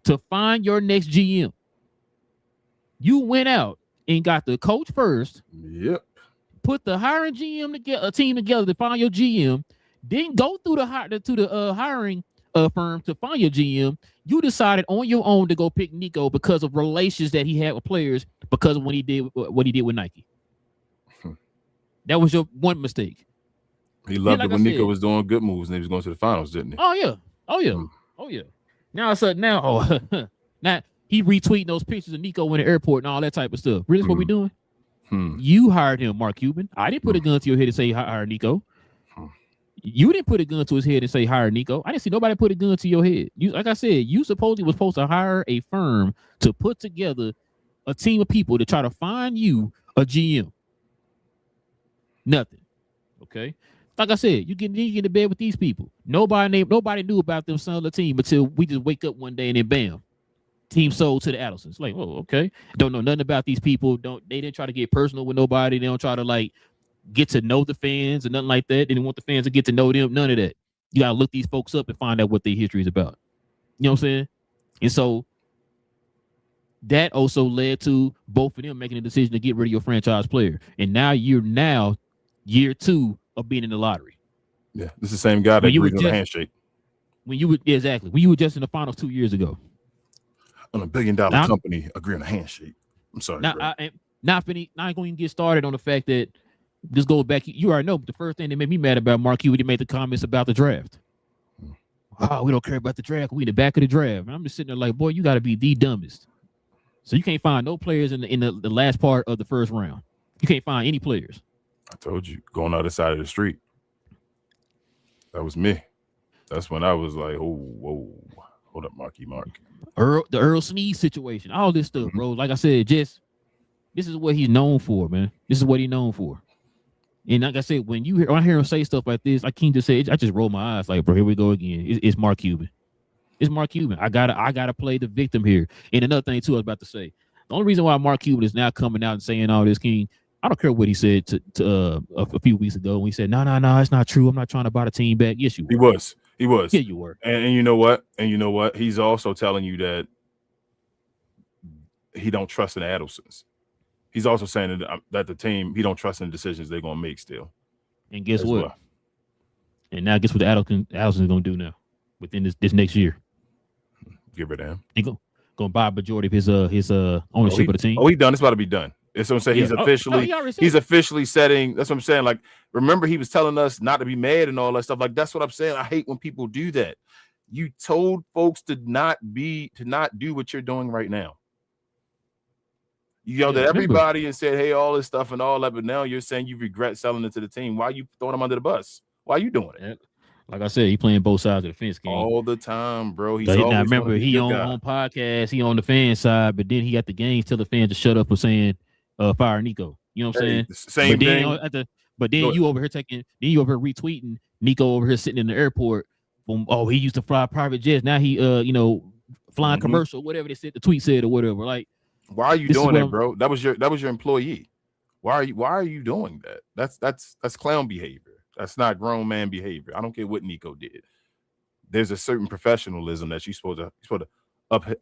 to find your next GM. You went out and got the coach first. Yep. Put the hiring GM together, a team together to find your GM. Then go through the hiring firm to find your GM. You decided on your own to go pick Nico because of relations that he had with players because of what he did with Nike. That was your one mistake. He loved it when Nico was doing good moves and he was going to the finals, didn't he? Oh yeah. Now now he retweeting those pictures of Nico in the airport and all that type of stuff. Really, what we doing? You hired him, Mark Cuban. I didn't put a gun to your head and say hire Nico. You didn't put a gun to his head and say hire Nico. I didn't see nobody put a gun to your head. You, like I said, you supposedly was supposed to hire a firm to put together a team of people to try to find you a GM. Nothing. Okay. Like I said, you get into bed with these people. Nobody knew about them selling the team until we just wake up one day and then bam, team sold to the Adelsons. Like, oh, okay. Don't know nothing about these people. They didn't try to get personal with nobody. They don't try to like get to know the fans or nothing like that. They didn't want the fans to get to know them. None of that. You gotta look these folks up and find out what their history is about. You know what I'm saying? And so that also led to both of them making a decision to get rid of your franchise player. And now you're year 2 of being in the lottery. Yeah, this is the same guy that agreed on the handshake. When you were just in the finals 2 years ago. On $1 billion company, agree on a handshake. I'm sorry. Now, I ain't going to get started on the fact that this goes back. You already know, but the first thing that made me mad about Mark Cuban, he made the comments about the draft. Oh, we don't care about the draft. We in the back of the draft. And I'm just sitting there like, boy, you got to be the dumbest. So you can't find no players in the last part of the first round. You can't find any players. I told you, going on the side of the street. That was me. That's when I was like, oh, whoa. Hold up, Mark. The Earl Sneed situation, all this stuff, bro. Like I said, this is what he's known for, man. This is what he's known for. And like I said, when I hear him say stuff like this, I can't just say, I just roll my eyes like, bro, here we go again. It's Mark Cuban. It's Mark Cuban. I gotta play the victim here. And another thing too, I was about to say, the only reason why Mark Cuban is now coming out and saying all this, King, I don't care what he said to a few weeks ago when he said, no, it's not true. I'm not trying to buy the team back. Yes, you were. He was. Yeah, you were. And you know what? He's also telling you that he don't trust in the Adelsons. He's also saying that the team, he don't trust in the decisions they're going to make still. And guess what? Well. And now guess what the Adelsons going to do now within this next year? Give it to him. He going to buy a majority of his ownership of the team. Oh, he done. It's about to be done. That's what I'm saying. Yeah. He's officially setting. That's what I'm saying. Like, remember, he was telling us not to be mad and all that stuff. Like, that's what I'm saying. I hate when people do that. You told folks to not do what you're doing right now. You yelled Yeah, at remember. everybody and said, hey, all this stuff and all that, but now you're saying you regret selling it to the team. Why you throwing him under the bus? Why are you doing it? Yeah. Like I said, he playing both sides of the fence game. All the time, bro. He's But now always remember, gonna be he a good on guy. podcast, he on the fan side, but then he got the games tell the fans to shut up for saying fire Nico. You know what I'm saying? Same but then, thing. But then you over here retweeting Nico over here sitting in the airport. Boom, he used to fly private jets. Now he flying commercial, whatever they said, the tweet said or whatever. Like, why are you doing that, bro? That was your employee. Why are you doing that? That's clown behavior. That's not grown man behavior. I don't care what Nico did. There's a certain professionalism that you're supposed to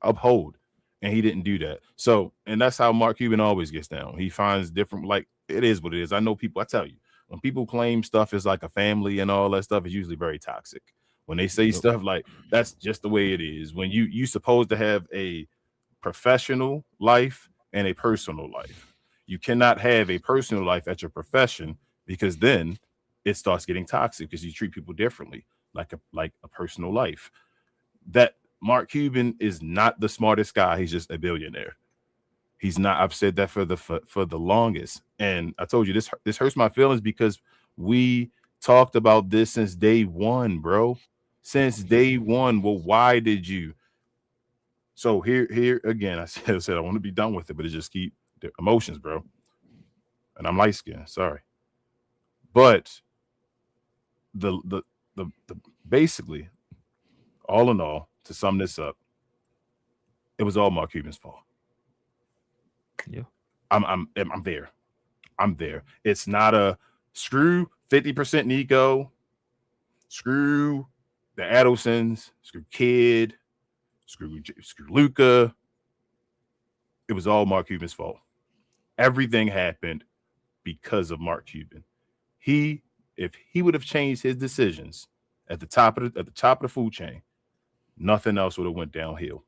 uphold, and he didn't do that. So, and that's how Mark Cuban always gets down. He finds different, like, it is what it is. I know people, I tell you, when people claim stuff is like a family and all that stuff, is usually very toxic. When they say stuff like that's just the way it is. When you supposed to have a professional life and a personal life. You cannot have a personal life at your profession, because then it starts getting toxic because you treat people differently, like a personal life. That Mark Cuban is not the smartest guy. He's just a billionaire. He's not. I've said that for the longest, and I told you this hurts my feelings because we talked about this since day one, bro. Since day one. Well, why did you? So here again, I said I want to be done with it, but it just keep the emotions, bro. And I'm light skinned, sorry. But the basically, all in all, to sum this up, it was all Mark Cuban's fault. Yeah, I'm there. I'm there. It's not a screw 50% Nico, screw the Adelsons, screw Kid, screw Luka. It was all Mark Cuban's fault. Everything happened because of Mark Cuban. If he would have changed his decisions at the top of the food chain, nothing else would have went downhill.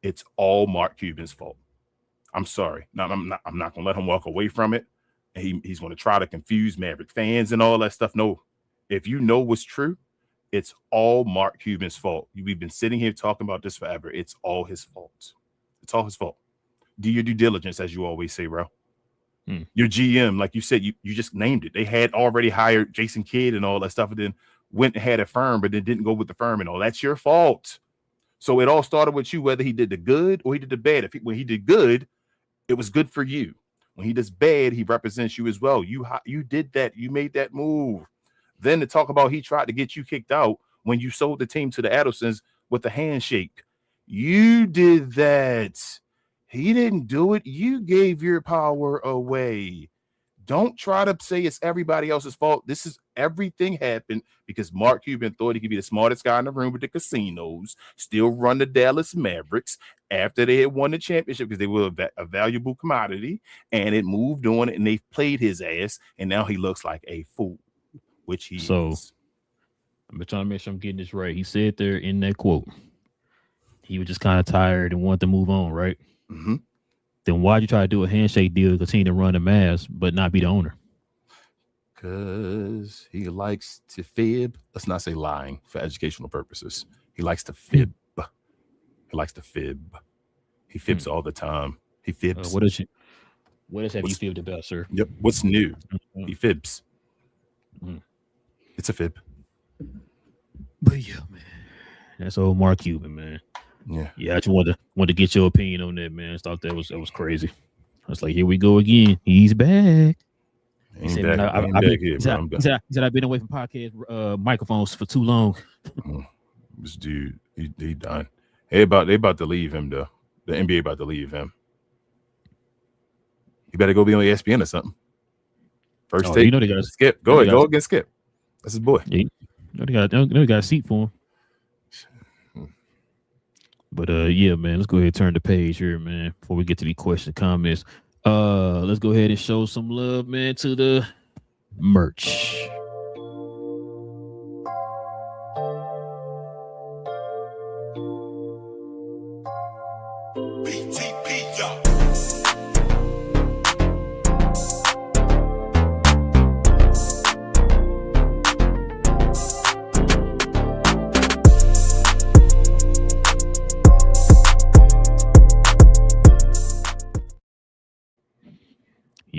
It's all Mark Cuban's fault. I'm sorry. Now, I'm not gonna let him walk away from it. And he's gonna try to confuse Maverick fans and all that stuff. No, if you know what's true, it's all Mark Cuban's fault. We've been sitting here talking about this forever. It's all his fault. It's all his fault. Do your due diligence, as you always say, bro. Your GM, like you said, you just named it. They had already hired Jason Kidd and all that stuff, and then went and had a firm, but then didn't go with the firm and all. That's your fault. So it all started with you, whether he did the good or he did the bad. When he did good, it was good for you. When he does bad, he represents you as well. You did that. You made that move. Then to talk about he tried to get you kicked out when you sold the team to the Adelsons with a handshake. You did that. He didn't do it. You gave your power away. Don't try to say it's everybody else's fault. This is everything happened because Mark Cuban thought he could be the smartest guy in the room with the casinos, still run the Dallas Mavericks after they had won the championship because they were a valuable commodity, and it moved on, and they played his ass, and now he looks like a fool, which he is. I'm trying to make sure I'm getting this right. He said there in that quote, he was just kind of tired and wanted to move on, right? Mm-hmm. Then why'd you try to do a handshake deal to continue to run the Mavs but not be the owner? Because he likes to fib. Let's not say lying for educational purposes. He likes to fib. He likes to fib. He fibs all the time. He fibs. What else have you fibbed about, sir? Yep. What's new? He fibs. It's a fib. But yeah, man. That's old Mark Cuban, man. Yeah. I just wanted to get your opinion on that, man. I thought that was crazy. I was like, here we go again. He's back. He said, I've been away from podcast microphones for too long. This dude, he done. They about to leave him though. The NBA about to leave him. He better go be on ESPN or something. First take. You know they got Skip. Go against Skip. That's his boy. Yeah, they got a seat for him. But yeah, man, let's go ahead and turn the page here, man, before we get to the question comments. Let's go ahead and show some love, man, to the merch.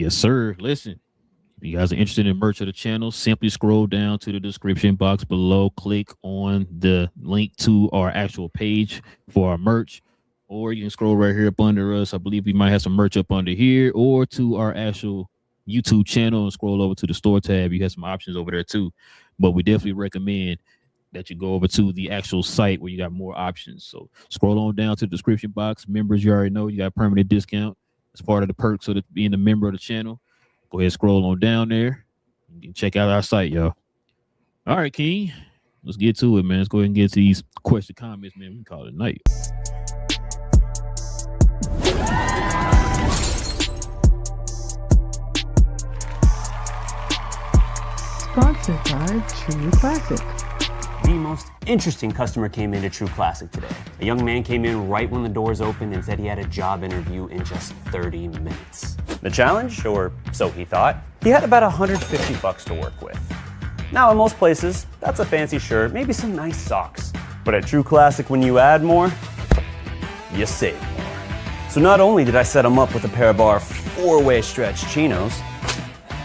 Yes, sir. Listen, if you guys are interested in merch of the channel, simply scroll down to the description box below. Click on the link to our actual page for our merch, or you can scroll right here up under us. I believe we might have some merch up under here, or to our actual YouTube channel and scroll over to the store tab. You have some options over there too, but we definitely recommend that you go over to the actual site where you got more options. So scroll on down to the description box. Members, you already know you got a permanent discount. It's part of the perks of being a member of the channel. Go ahead, scroll on down there. You can check out our site, y'all. All right, King. Let's get to it, man. Let's go ahead and get to these question comments, man. We can call it a night. Sponsored by True Classic. The most interesting customer came into True Classic today. A young man came in right when the doors opened and said he had a job interview in just 30 minutes. The challenge, or so he thought, he had about $150 to work with. Now, in most places, that's a fancy shirt, maybe some nice socks. But at True Classic, when you add more, you save more. So not only did I set him up with a pair of our 4-way stretch chinos,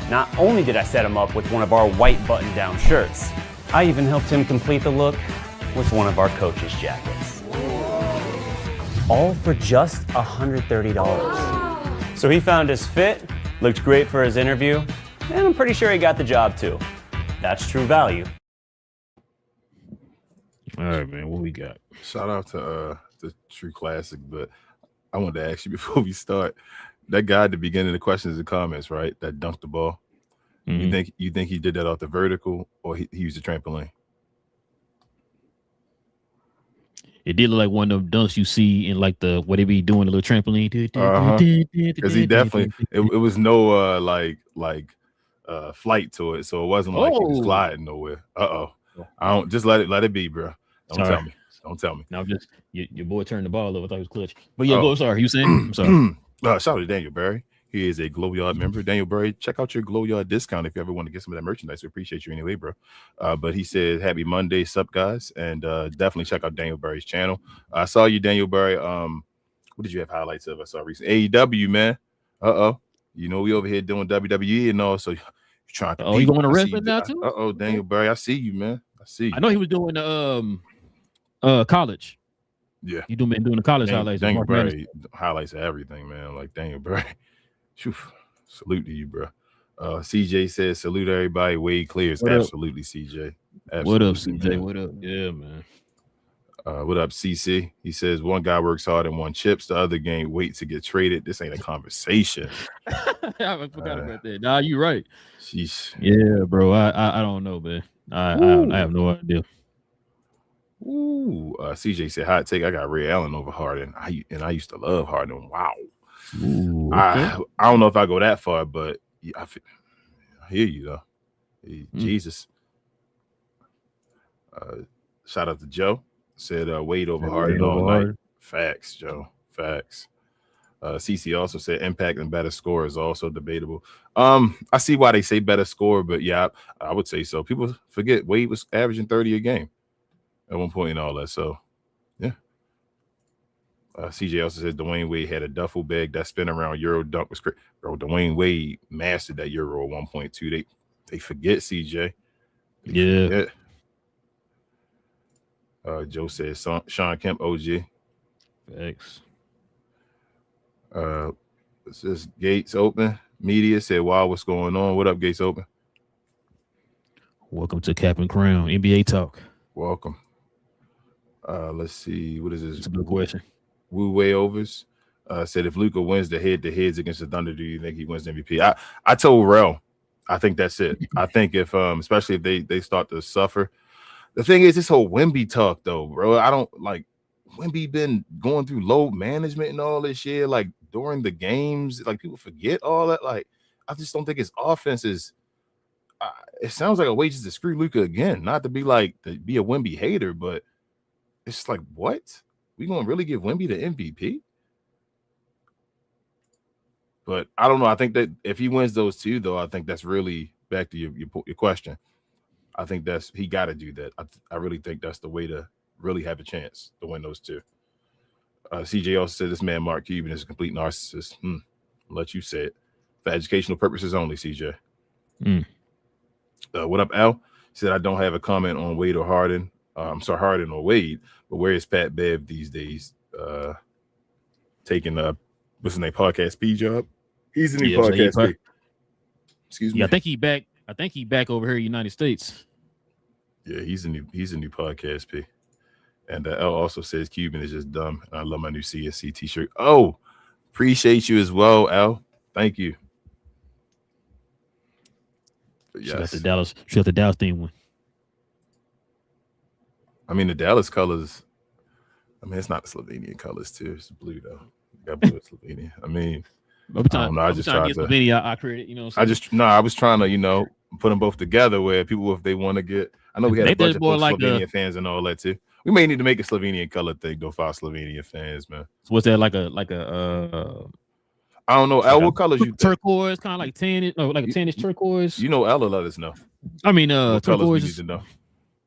not only did I set him up with one of our white button-down shirts, I even helped him complete the look with one of our coach's jackets. All for just $130. So he found his fit, looked great for his interview, and I'm pretty sure he got the job too. That's true value. All right, man. What we got? Shout out to the True Classic, but I wanted to ask you before we start. That guy at the beginning of the questions and comments, right? That dunked the ball. Mm-hmm. You think he did that off the vertical, or he used a trampoline? It did look like one of them dunks you see in like the what they be doing, the little trampoline. Because he definitely it was no flight to it, so it wasn't like he was gliding nowhere. I don't just let it be, bro. Don't tell me. Now just your boy turned the ball over. I thought he was clutch. But yeah, go. Sorry, you saying? I'm sorry. Shout out to Daniel Berry. He is a Glow Yard member. Daniel Berry, check out your Glow Yard discount if you ever want to get some of that merchandise. We appreciate you anyway, bro. But he said, happy Monday, sup, guys. And definitely check out Daniel Berry's channel. I saw you, Daniel Berry. What did you have highlights of? I saw recently. AEW, man. You know, we over here doing WWE and all, so you're trying to. Oh, you going to wrestling now, too? Daniel Berry. I see you, man. I see you. I know he was doing college. Yeah. You doing the college highlights. Daniel Berry highlights of everything, man. Like Daniel Berry. Salute to you, bro. CJ says salute everybody. Wade clears. Absolutely, CJ. Absolutely, what up, CJ? Man. What up? Yeah, man. What up, CC? He says one guy works hard and one chips, the other game wait to get traded. This ain't a conversation. I forgot about that. Nah, you right. Sheesh. Yeah, bro. I don't know, man. I have no idea. Ooh. CJ said hot take. I got Ray Allen over Harden. I used to love Harden. Wow. Ooh, okay. I don't know if I go that far, but I hear you though. Jesus. Shout out to Joe. Said Wade over Harden all night. Facts, Joe. Facts. CC also said impact and better score is also debatable. I see why they say better score, but yeah, I would say so. People forget Wade was averaging 30 a game at one point and all that. So yeah. CJ also says Dwyane Wade had a duffel bag that spin around Euro dunk was crazy. Bro, Dwyane Wade mastered that Euro 1.2. They forget CJ. Yeah. Joe says Sean Kemp OG. Thanks. It says Gates Open. Media said, wow, what's going on? What up, Gates Open? Welcome to Cap and Crown NBA Talk. Welcome. Let's see. What is this? It's a good question. Wu Way Overs said if Luka wins the head-to-heads against the Thunder, do you think he wins the MVP? I told Rel, I think that's it. I think if especially if they start to suffer. The thing is, this whole Wemby talk though, bro. I don't like Wemby been going through load management and all this shit, like during the games. Like people forget all that. Like I just don't think his offense is. It sounds like a way just to screw Luka again. Not to be like to be a Wemby hater, but it's like what. We gonna really give Wemby the MVP? But I don't know. I think that if he wins those two, though, I think that's really back to your question. I think he got to do that. I really think that's the way to really have a chance to win those two. CJ also said this man Mark Cuban is a complete narcissist. I'll let you say it. for educational purposes only, CJ. Mm. What up, Al? He said, I don't have a comment on Wade or Harden. I'm sorry, Harden or Wade, but where is Pat Bev these days? Taking what's his name, podcast P job? He's the new podcast P. Excuse me. Yeah, I think he back. I think he back over here in the United States. Yeah, he's a new podcast P. And L also says Cuban is just dumb. I love my new CSC t-shirt. Oh, appreciate you as well, L. Thank you. But She got the Dallas theme one. I mean, the Dallas colors. I mean, it's not the Slovenian colors too. It's blue though. Got blue at Slovenia. I mean, I just tried to Slovenia. I created, you know. I was trying to, you know, put them both together where people, if they want to get. I know we had a bunch of Slovenian fans and all that too. We may need to make a Slovenian color thing though for our Slovenian fans, man. So what's that like a I don't know. Al, what colors you think? Turquoise, kind of like tannish, like a tannish turquoise. You know, Ella let us know. I mean, what turquoise. Colors we need to know.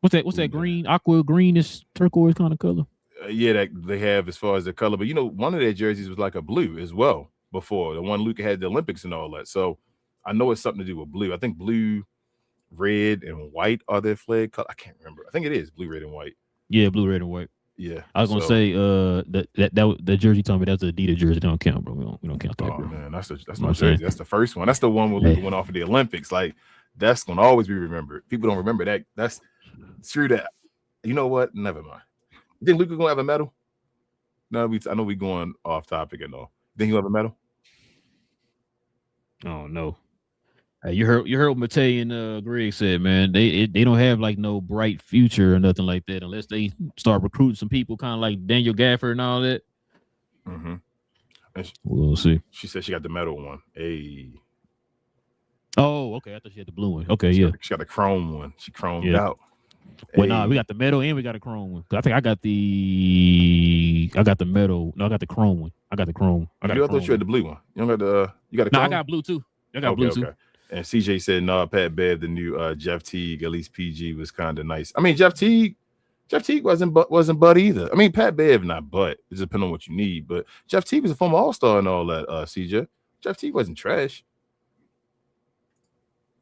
What's that green, aqua greenish turquoise kind of color? Yeah, that they have as far as the color. But you know, one of their jerseys was like a blue as well before. The one Luka had the Olympics and all that. So I know it's something to do with blue. I think blue, red, and white are their flag color. I can't remember. I think it is blue, red, and white. Yeah, blue, red, and white. Yeah, I was gonna say that jersey told me that's an Adidas jersey. Don't count, bro. We don't count that. Oh bro. man, that's my jersey. That's the first one. That's the one where Luka went off of the Olympics. Like that's gonna always be remembered. People don't remember that. That's screw that. You know what? Never mind. You think Luka gonna have a medal? No, I know we going off topic and all. Think he'll have a medal? Oh no. You heard what Matei and Greg said, man. They don't have like no bright future or nothing like that unless they start recruiting some people, kind of like Daniel Gafford and all that. Mm-hmm. We'll see. She said she got the metal one. Hey. Oh, okay. I thought she had the blue one. Okay, she got the chrome one. She chromed out. Well, nah, we got the metal and we got a chrome one. I think I got the metal. No, I got the chrome one. I got the chrome. I thought you had the blue one. You don't got the. You got a. No, I got blue too. I got blue too. And CJ said, "No, Pat Bev, the new Jeff Teague, at least PG was kind of nice." I mean, Jeff Teague wasn't butt either. I mean, Pat Bev not butt. It depends on what you need. But Jeff Teague was a former All-Star and all that. CJ, Jeff Teague wasn't trash.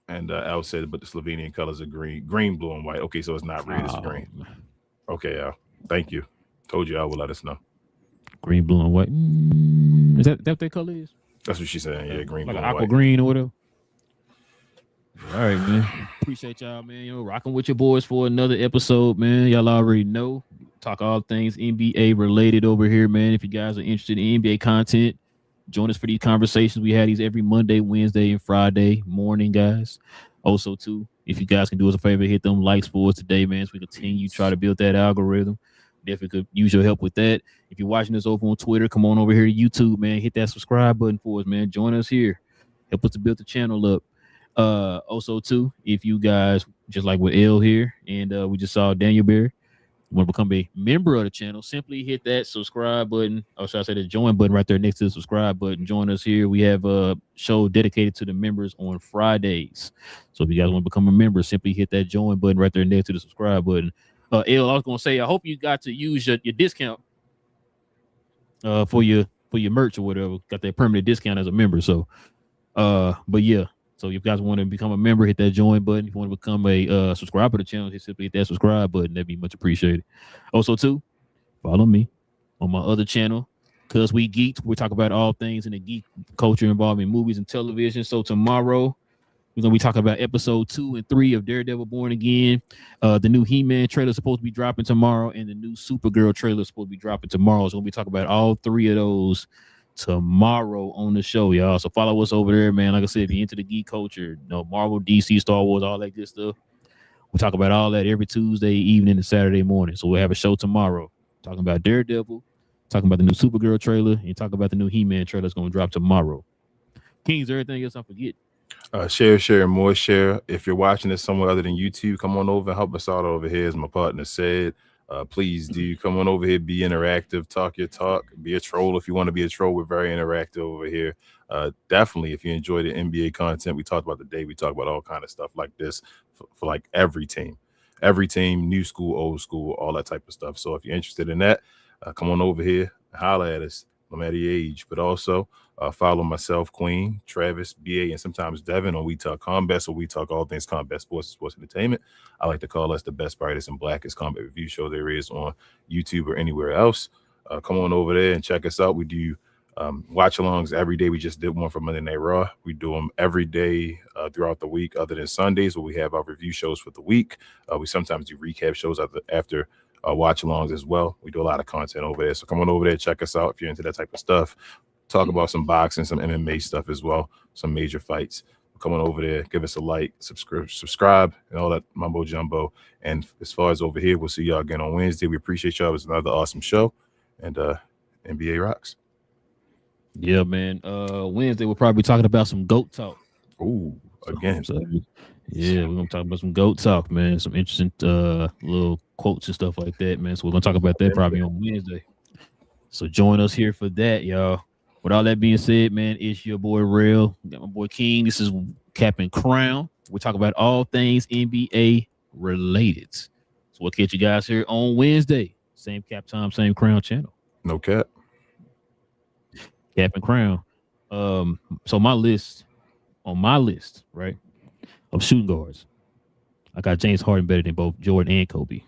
And Al said, but the Slovenian colors are green, blue, and white. Okay, so it's not red, it's green. Okay, Al. Thank you. Told you Al will let us know. Green, blue, and white. Is that what that color is? That's what she's saying. Yeah, green, like blue, aqua white. Green or whatever. All right, man. Appreciate y'all, man. You know, rocking with your boys for another episode, man. Y'all already know. Talk all things NBA related over here, man. If you guys are interested in NBA content, join us for these conversations. We have these every Monday, Wednesday, and Friday morning, guys. Also, too, if you guys can do us a favor, hit them likes for us today, man, so we continue to try to build that algorithm. Definitely could use your help with that. If you're watching us over on Twitter, come on over here to YouTube, man. Hit that subscribe button for us, man. Join us here. Help us to build the channel up. Also, too, if you guys, just like with L here, and we just saw Daniel Bear, want to become a member of the channel, simply hit that subscribe button, or should I say the join button right there next to the subscribe button. Join us here. We have a show dedicated to the members on Fridays. So if you guys want to become a member, simply hit that join button right there next to the subscribe button. L, I was going to say, I hope you got to use your discount for your merch or whatever. Got that permanent discount as a member. So, but yeah. So if you guys want to become a member, hit that join button. If you want to become a subscriber to the channel, simply hit that subscribe button. That'd be much appreciated. Also, too, follow me on my other channel, Cause We Geeked. We talk about all things in the geek culture involving movies and television. So tomorrow, we're going to be talking about episode 2 and 3 of Daredevil Born Again. The new He-Man trailer is supposed to be dropping tomorrow, and the new Supergirl trailer is supposed to be dropping tomorrow. So we'll be talking about all 3 of those tomorrow on the show, y'all. So follow us over there, man. Like I said, if you're into the geek culture, Marvel, DC, Star Wars, all that good stuff, we talk about all that every Tuesday evening and Saturday morning. So we'll have a show tomorrow talking about Daredevil, talking about the new Supergirl trailer, and talking about the new He-Man trailer that's going to drop tomorrow. Kings, everything else I forget? Share, more share. If you're watching this somewhere other than YouTube, come on over and help us out over here, as my partner said. Please do come on over here, be interactive, talk your talk, be a troll if you want to be a troll. We're very interactive over here. Definitely, if you enjoy the NBA content, we talked about today, we talk about all kind of stuff like this for like every team, new school, old school, all that type of stuff. So if you're interested in that, come on over here, holler at us. no matter your age. But also follow myself, Queen, Travis, BA, and sometimes Devin on We Talk Combat. So we talk all things combat sports and sports entertainment. I like to call us the best, brightest, and blackest combat review show there is on YouTube or anywhere else. Come on over there and check us out. We do watch alongs every day. We just did one for Monday Night Raw. We do them every day throughout the week, other than Sundays where we have our review shows for the week. We sometimes do recap shows after watch alongs as well. We do a lot of content over there. So come on over there, check us out if you're into that type of stuff. Talk about some boxing, some MMA stuff as well, some major fights. Come on over there, give us a like, subscribe, and all that mumbo jumbo. And as far as over here, we'll see y'all again on Wednesday. We appreciate y'all. It was another awesome show, and NBA rocks. Yeah, man. Wednesday we'll probably be talking about some GOAT talk. Ooh, again. So, yeah, we're gonna talk about some GOAT talk, man. Some interesting little quotes and stuff like that, man. So we're gonna talk about that probably on Wednesday. So join us here for that, y'all. With all that being said, man, it's your boy Relle. Got my boy King. This is Cap and Crown. We talk about all things NBA related. So we'll catch you guys here on Wednesday. Same cap time, same crown channel. No cap. Cap and Crown. So on my list, right, of shooting guards, I got James Harden better than both Jordan and Kobe.